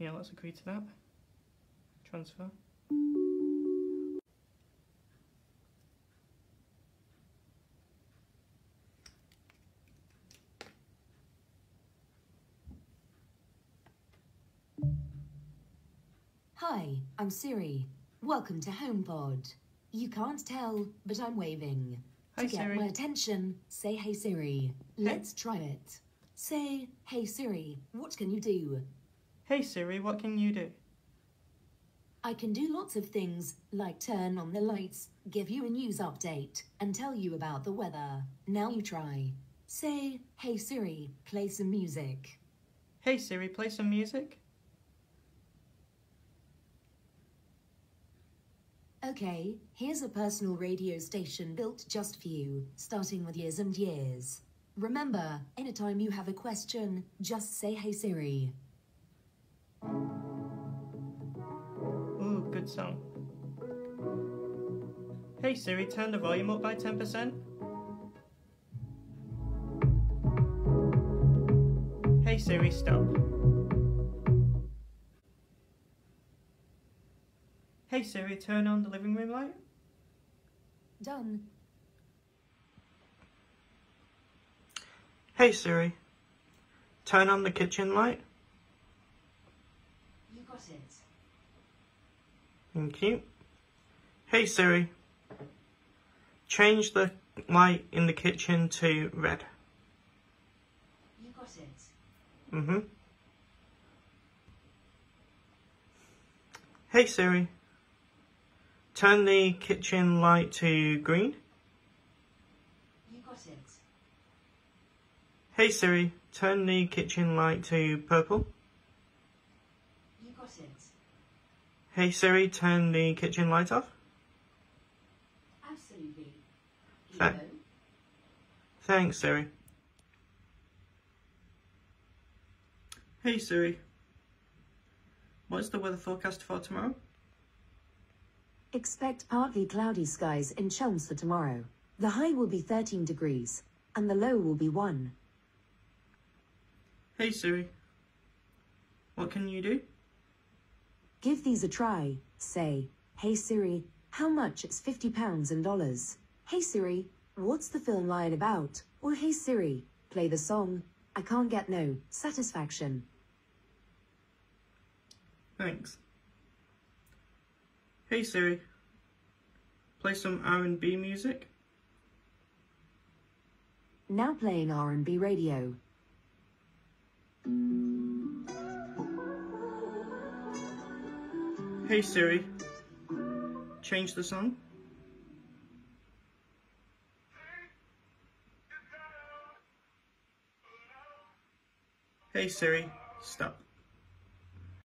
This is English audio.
Yeah, let's agree to that. Transfer. Hi, I'm Siri. Welcome to HomePod. You can't tell, but I'm waving. Hi, To get Siri. my attention, say hey Siri. Let's try it. Say, hey Siri, what can you do? Hey Siri, what can you do? I can do lots of things, like turn on the lights, give you a news update, and tell you about the weather. Now you try. Say, hey Siri, play some music. Hey Siri, play some music. Okay, here's a personal radio station built just for you, starting with years and years. Remember, anytime you have a question, just say hey Siri. Ooh, good song. Hey Siri, turn the volume up by 10%. Hey Siri, stop. Hey Siri, turn on the living room light. Done. Hey Siri, turn on the kitchen light. You got it. Thank you. Hey Siri, change the light in the kitchen to red. You got it. Hey Siri, turn the kitchen light to green. You got it. Hey Siri, turn the kitchen light to purple. You got it. Hey Siri, turn the kitchen light off. Absolutely. Thanks Siri. Hey Siri, what's the weather forecast for tomorrow? Expect partly cloudy skies in Chelmsford tomorrow. The high will be 13 degrees, and the low will be 1. Hey Siri, what can you do? Give these a try. Say, hey Siri, how much is £50 in dollars? Hey Siri, what's the film line about? Or hey Siri, play the song I Can't Get No Satisfaction. Thanks. Hey Siri, play some R&B music. Now playing R&B radio. Hey Siri, change the song. Hey Siri, stop.